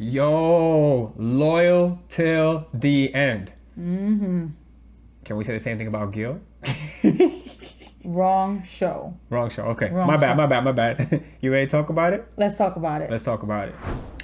Yo, loyal till the end. Can we say the same thing about Gil? Wrong show. Wrong show. Okay. Wrong my bad, show. my bad. You ready to talk about it? Let's talk about it. Let's talk about it.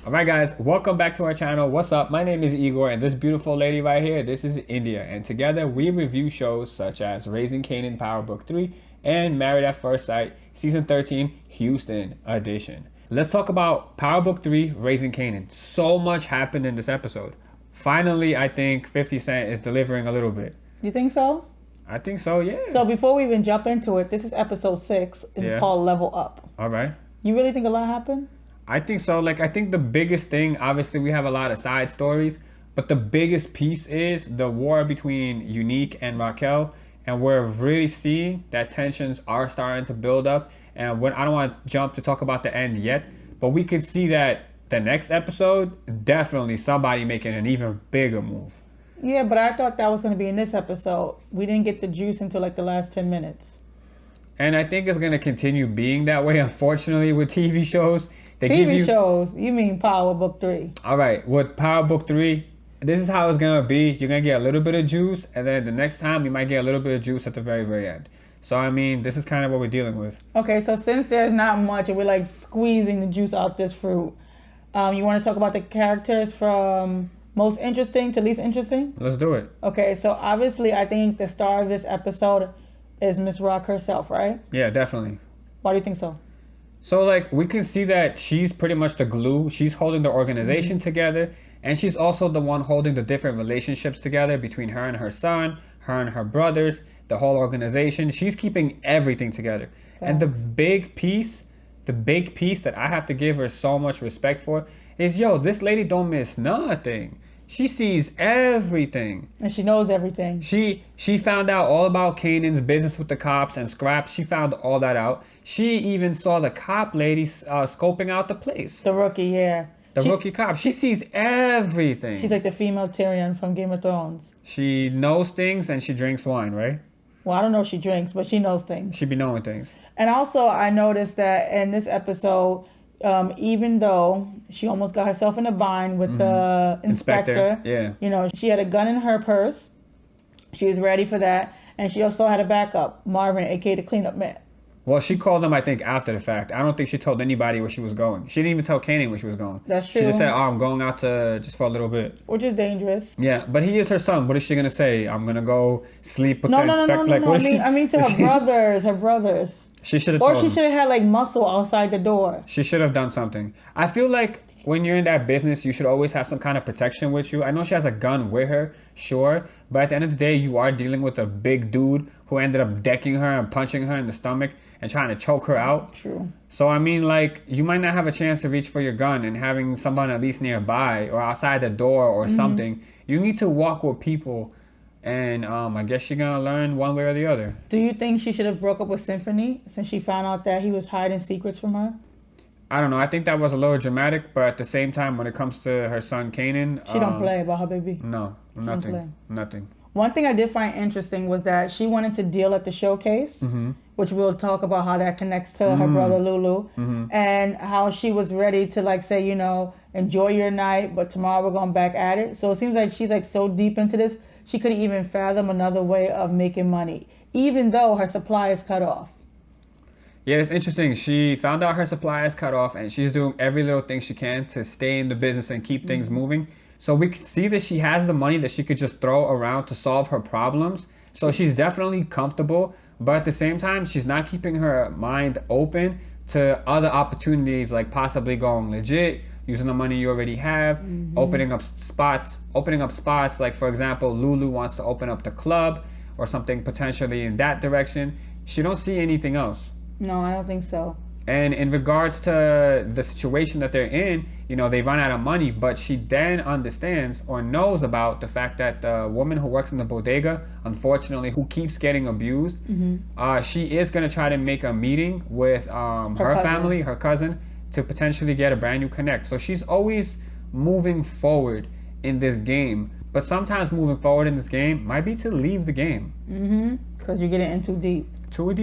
All right, guys. Welcome back to our channel. What's up? My name is Igor, and this beautiful lady right here, this is India. And together, we review shows such as Raising Kanan Power Book 3 and Married at First Sight, Season 13, Houston Edition. Let's talk about Power Book 3, Raising Kanan. So much happened in this episode. Finally, I think 50 Cent is delivering a little bit. You think so? I think so, yeah. So before we even jump into it, this is episode 6. It's called Level Up. All right. You really think a lot happened? I think so. I think the biggest thing, obviously, we have a lot of side stories, but the biggest piece is the war between Unique and Raquel, and we're really seeing that tensions are starting to build up. And I don't want to jump to talk about the end yet, but we could see that the next episode, definitely somebody making an even bigger move. Yeah, but I thought that was going to be in this episode. We didn't get the juice until the last 10 minutes. And I think it's going to continue being that way, unfortunately, with TV shows. Shows? You mean Power Book 3? All right, with Power Book 3, this is how it's going to be. You're going to get a little bit of juice, and then the next time you might get a little bit of juice at the very, very end. So, I mean, this is kind of what we're dealing with. Okay, so since there's not much and we're squeezing the juice out this fruit, you want to talk about the characters from most interesting to least interesting? Let's do it. Okay, so obviously I think the star of this episode is Miss Rock herself, right? Yeah, definitely. Why do you think so? So, we can see that she's pretty much the glue. She's holding the organization together, and she's also the one holding the different relationships together between her and her son, her and her brothers, the whole organization. She's keeping everything together. Okay. And the big piece that I have to give her so much respect for is, this lady don't miss nothing. She sees everything. And she knows everything. She found out all about Kanan's business with the cops and scraps. She found all that out. She even saw the cop lady scoping out the place. The rookie, yeah. Rookie cop. She sees everything. She's like the female Tyrion from Game of Thrones. She knows things and she drinks wine, right? Well, I don't know if she drinks, but she knows things. She be knowing things. And also, I noticed that in this episode, even though she almost got herself in a bind with the inspector, she had a gun in her purse. She was ready for that. And she also had a backup, Marvin, aka the cleanup man. Well, she called him, I think, after the fact. I don't think she told anybody where she was going. She didn't even tell Kanan where she was going. That's true. She just said, I'm going out just for a little bit. Which is dangerous. Yeah, but he is her son. What is she going to say? I'm going to go sleep with the inspector? No. I mean to her brothers. She should have told Or she should have had muscle outside the door. She should have done something. I feel like when you're in that business, you should always have some kind of protection with you. I know she has a gun with her, sure. But at the end of the day, you are dealing with a big dude who ended up decking her and punching her in the stomach and trying to choke her out. True. So, I mean, you might not have a chance to reach for your gun, and having someone at least nearby or outside the door or something, you need to walk with people. And I guess you're going to learn one way or the other. Do you think she should have broke up with Symphony since she found out that he was hiding secrets from her? I don't know. I think that was a little dramatic, but at the same time, when it comes to her son, Kanan... She don't play about her baby? No, nothing. One thing I did find interesting was that she wanted to deal at the showcase, which we'll talk about how that connects to her brother Lulu, and how she was ready to say, enjoy your night, but tomorrow we're going back at it. So it seems like she's so deep into this, she couldn't even fathom another way of making money, even though her supply is cut off. Yeah, it's interesting. She found out her supply is cut off, and she's doing every little thing she can to stay in the business and keep things moving. So we can see that she has the money that she could just throw around to solve her problems. So she's definitely comfortable, but at the same time, she's not keeping her mind open to other opportunities, like possibly going legit, using the money you already have, opening up spots. Like, for example, Lulu wants to open up the club or something potentially in that direction. She don't see anything else. No, I don't think so. And in regards to the situation that they're in, they run out of money, but she then understands or knows about the fact that the woman who works in the bodega, unfortunately, who keeps getting abused, she is going to try to make a meeting with her family, her cousin, to potentially get a brand new connect. So she's always moving forward in this game, but sometimes moving forward in this game might be to leave the game. Because you're getting in too deep. Too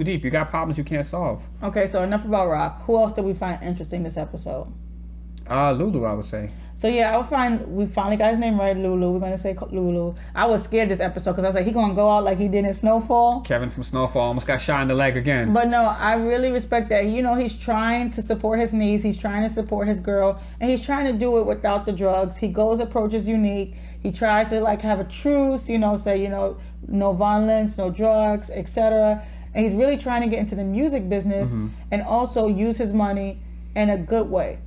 deep. You got problems you can't solve. Okay, so enough about Rock. Who else did we find interesting this episode? Lulu, I would say. So yeah, we finally got his name right, Lulu. We're gonna say Lulu. I was scared this episode because I was like, he gonna go out like he did in Snowfall. Kevin from Snowfall almost got shot in the leg again. But no, I really respect that. You know, he's trying to support his niece. He's trying to support his girl, and he's trying to do it without the drugs. He approaches Unique. He tries to like have a truce. You know, say no violence, no drugs, etc. And he's really trying to get into the music business and also use his money in a good way.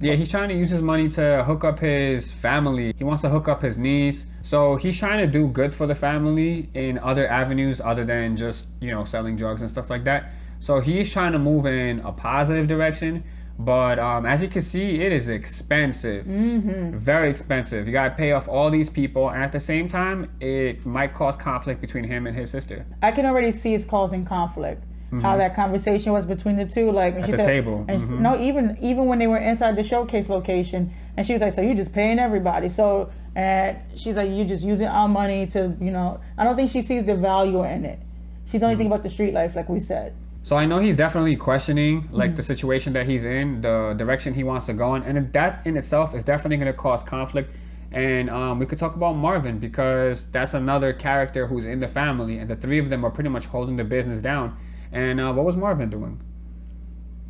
Yeah, he's trying to use his money to hook up his family. He wants to hook up his niece. So he's trying to do good for the family in other avenues other than just, selling drugs and stuff like that. So he's trying to move in a positive direction. But as you can see, it is expensive. Very expensive. You got to pay off all these people. And at the same time, it might cause conflict between him and his sister. I can already see it's causing conflict. How that conversation was between the two, like at the table. And no, even when they were inside the showcase location, and she was like, "So you're just paying everybody?" So, and she's like, "You're just using our money to, I don't think she sees the value in it. She's only thinking about the street life, like we said. So I know he's definitely questioning the situation that he's in, the direction he wants to go in, and that in itself is definitely going to cause conflict. And we could talk about Marvin because that's another character who's in the family, and the three of them are pretty much holding the business down. And what was Marvin doing?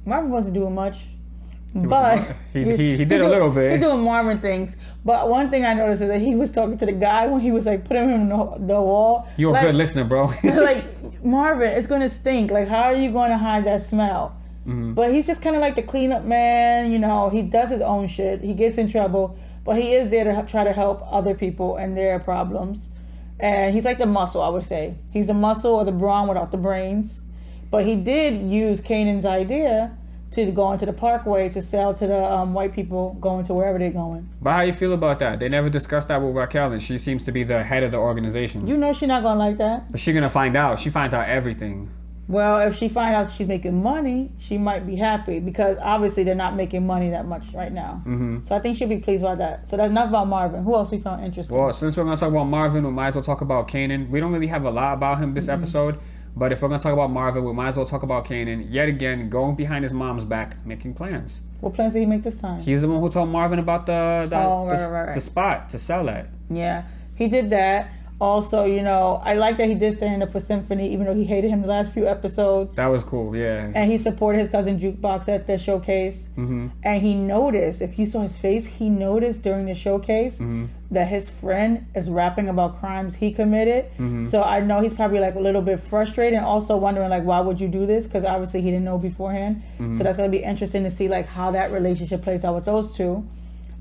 Marvin wasn't doing much, but he did a little bit. He's doing Marvin things. But one thing I noticed is that he was talking to the guy when he was like putting him on the wall. You're a good listener, bro. Like, Marvin, it's gonna stink. Like, how are you gonna hide that smell? But he's just kind of like the cleanup man. He does his own shit. He gets in trouble, but he is there to try to help other people and their problems. And he's like the muscle, I would say. He's the muscle or the brawn without the brains. But he did use Kanan's idea to go into the parkway to sell to the white people going to wherever they're going. But how you feel about that? They never discussed that with Raquel, and she seems to be the head of the organization. You know she's not going to like that. But she's going to find out. She finds out everything. Well, if she finds out she's making money, she might be happy because obviously they're not making money that much right now. So I think she'll be pleased by that. So that's enough about Marvin. Who else we found interesting? Well, since we're going to talk about Marvin, we might as well talk about Kanan. We don't really have a lot about him this episode. But if we're going to talk about Marvin, we might as well talk about Kanan. Yet again, going behind his mom's back, making plans. What plans did he make this time? He's the one who told Marvin about right. the spot to sell at. Yeah, he did that. Also, I like that he did stand up for Symphony, even though he hated him the last few episodes. That was cool, yeah. And he supported his cousin Jukebox at the showcase. And he noticed, if you saw his face, he noticed during the showcase that his friend is rapping about crimes he committed. So I know he's probably like a little bit frustrated and also wondering like, why would you do this? Because obviously he didn't know beforehand. So that's going to be interesting to see like how that relationship plays out with those two.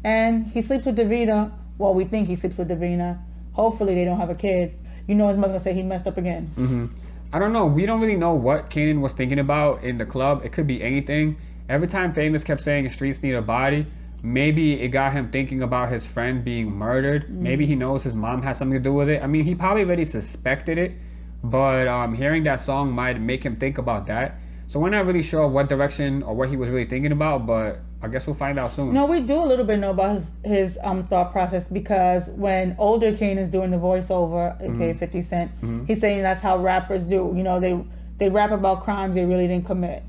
And he sleeps with Davina. Well, we think he sleeps with Davina. Hopefully they don't have a kid. His mother's gonna say he messed up again. I don't know. We don't really know what Kanan was thinking about in the club. It could be anything. Every time Famous kept saying streets need a body, maybe it got him thinking about his friend being murdered. Maybe he knows his mom has something to do with it. I mean, he probably already suspected it, but hearing that song might make him think about that. So we're not really sure what direction or what he was really thinking about, but I guess we'll find out soon. No, we do a little bit know about his thought process because when older Kanan's doing the voiceover, aka 50 Cent, he's saying that's how rappers do. They rap about crimes they really didn't commit.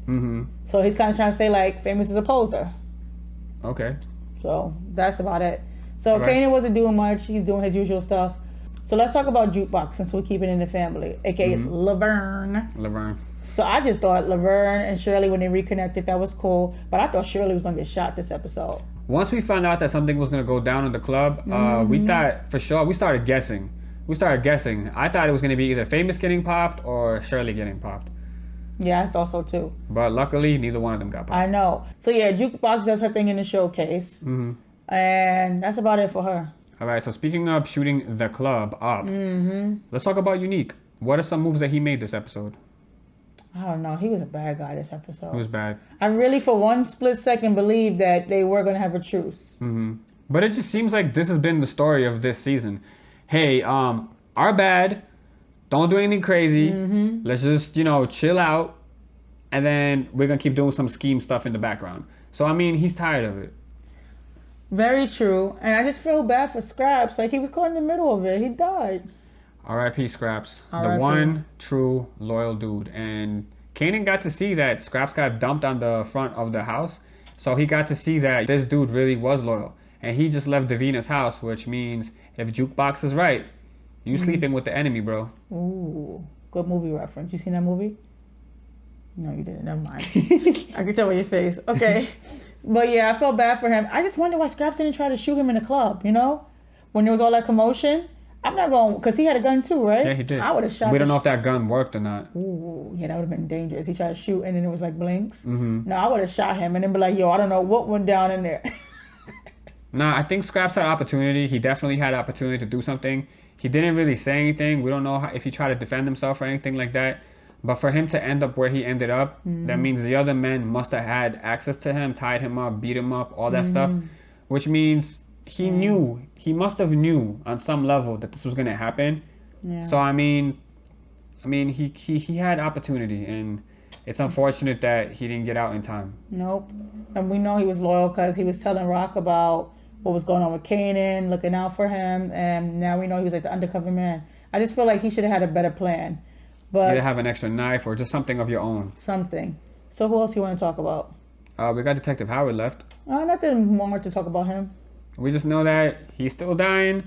So he's kind of trying to say like Famous is a poser. Okay. So that's about it. So Kanan wasn't doing much. He's doing his usual stuff. So let's talk about Jukebox since we're keeping it in the family, aka Laverne. So I just thought Laverne and Shirley, when they reconnected, that was cool. But I thought Shirley was going to get shot this episode. Once we found out that something was going to go down in the club, we thought for sure, we started guessing. I thought it was going to be either Famous getting popped or Shirley getting popped. Yeah, I thought so too. But luckily, neither one of them got popped. I know. So yeah, Jukebox does her thing in the showcase. And that's about it for her. All right, so speaking of shooting the club up, let's talk about Unique. What are some moves that he made this episode? I don't know. He was a bad guy this episode. He was bad. I really, for one split second, believed that they were going to have a truce. But it just seems like this has been the story of this season. Hey, our bad. Don't do anything crazy. Let's just, chill out. And then we're going to keep doing some scheme stuff in the background. So, I mean, he's tired of it. Very true. And I just feel bad for Scraps. Like, he was caught in the middle of it. He died. R.I.P. Scraps. R.I.P. The one true loyal dude. And Kanan got to see that Scraps got dumped on the front of the house. So he got to see that this dude really was loyal. And he just left Davina's house, which means if Jukebox is right, you sleeping with the enemy, bro. Ooh, good movie reference. You seen that movie? No, you didn't. Never mind. I could tell by your face. Okay. But yeah, I felt bad for him. I just wonder why Scraps didn't try to shoot him in the club, you know? When there was all that commotion. I'm not going, because he had a gun too, right? Yeah, he did. I would have shot We don't know if that gun worked or not. Ooh, yeah, that would have been dangerous. He tried to shoot and then it was like blinks. Mm-hmm. No, I would have shot him and then be like, yo, I don't know what went down in there. Nah, I think Scraps had opportunity. He definitely had opportunity to do something. He didn't really say anything. We don't know if he tried to defend himself or anything like that. But for him to end up where he ended up, that means the other men must have had access to him, tied him up, beat him up, all that stuff. Which means he knew, he must have knew on some level that this was going to happen. Yeah. So, I mean, he had opportunity, and it's unfortunate that he didn't get out in time. Nope. And we know he was loyal because he was telling Rock about what was going on with Kanan, looking out for him, and now we know he was like the undercover man. I just feel like he should have had a better plan. But Either have an extra knife or just something of your own. something. So who else you want to talk about? We got Detective Howard left. Nothing more to talk about him. We just know that he's still dying,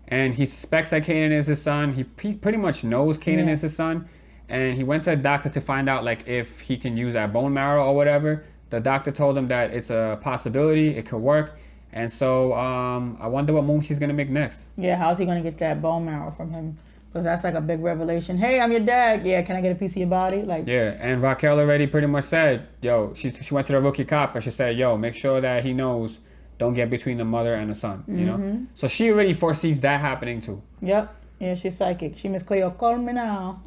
and he suspects that Kanan is his son. He pretty much knows Kanan is his son, and he went to a doctor to find out like if he can use that bone marrow or whatever. The doctor told him that it's a possibility, it could work, and so I wonder what move he's gonna make next. Yeah, how's he going to get that bone marrow from him? Because that's like a big revelation. Hey, I'm your dad. Yeah, can I get a piece of your body? Like, Yeah, and Raquel already pretty much said, yo, she went to the rookie cop and she said, yo, make sure that he knows, don't get between the mother and the son, you know? So she already foresees that happening too. Yep. Yeah, she's psychic. She Miss Cleo. Call me now.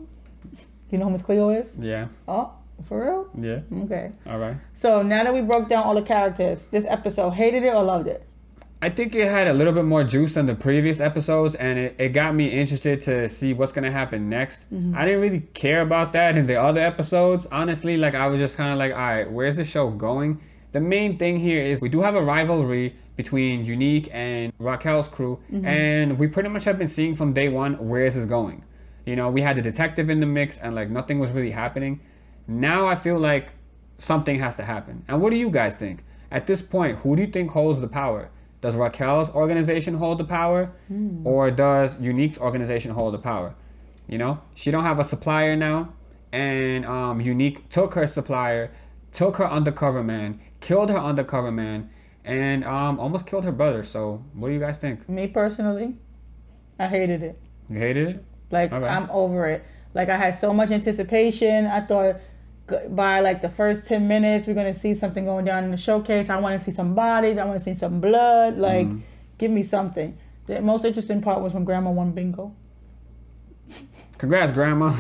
You know who Miss Cleo is? Yeah, Oh, for real? yeah, Okay. all right. So now that we broke down all the characters, this episode, hated it or loved it? I think it had a little bit more juice than the previous episodes, and it got me interested to see what's going to happen next. I didn't really care about that in the other episodes. Honestly, like I was just kind of like, all right, where's the show going? The main thing here is we do have a rivalry between Unique and Raquel's crew, and we pretty much have been seeing from day one where is this going. You know, we had the detective in the mix, and like nothing was really happening. Now I feel like something has to happen. And what do you guys think? At this point, who do you think holds the power? Does Raquel's organization hold the power, or does Unique's organization hold the power? You know, she don't have a supplier now, and Unique took her supplier, took her undercover man, killed her undercover man, and almost killed her brother. So, what do you guys think? Me personally, I hated it. You hated it? Like, Okay. I'm over it. Like, I had so much anticipation. I thought by like the first 10 minutes, we're going to see something going down in the showcase. I want to see some bodies. I want to see some blood. Like, give me something. The most interesting part was when Grandma won bingo. Congrats, Grandma.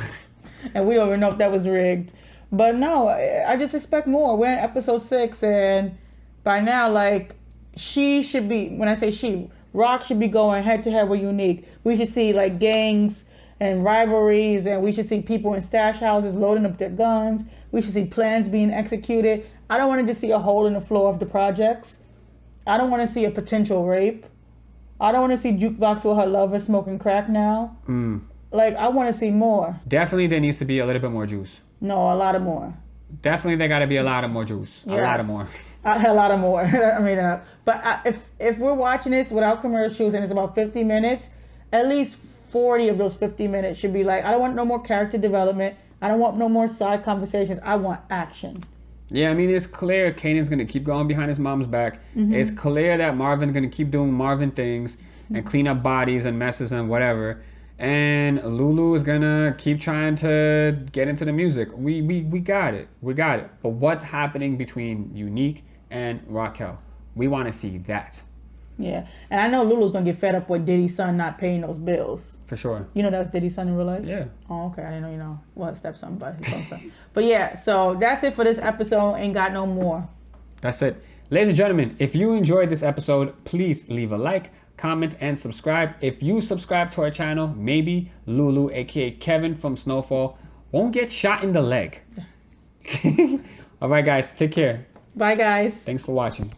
And we don't even know if that was rigged. But no, I just expect more. We're in episode 6, and by now, like, she should be, when I say she, Rock should be going head to head with Unique. We should see like gangs and rivalries, and we should see people in stash houses loading up their guns. We should see plans being executed. I don't want to just see a hole in the floor of the projects. I don't want to see a potential rape. I don't want to see Jukebox with her lover smoking crack now. Like, I want to see more. Definitely there needs to be a little bit more juice. No, a lot of more. Definitely there got to be a lot of more juice. A lot of more. A lot of more. I mean, if we're watching this without commercials and it's about 50 minutes, at least 40 of those 50 minutes should be like, I don't want no more character development. I don't want no more side conversations. I want action. Yeah, I mean, it's clear Kanan's going to keep going behind his mom's back. It's clear that Marvin's going to keep doing Marvin things and clean up bodies and messes and whatever. And Lulu is going to keep trying to get into the music. We got it. We got it. But what's happening between Unique and Raquel? We want to see that. Yeah. And I know Lulu's going to get fed up with Diddy's son not paying those bills. For sure. You know that's Diddy's son in real life? Yeah. Oh, okay. I didn't know you know. Well, stepson, but his own son. But yeah, so that's it for this episode. Ain't got no more. That's it. Ladies and gentlemen, if you enjoyed this episode, please leave a like, comment, and subscribe. If you subscribe to our channel, maybe Lulu, aka Kevin from Snowfall, won't get shot in the leg. All right, guys. Take care. Bye, guys. Thanks for watching.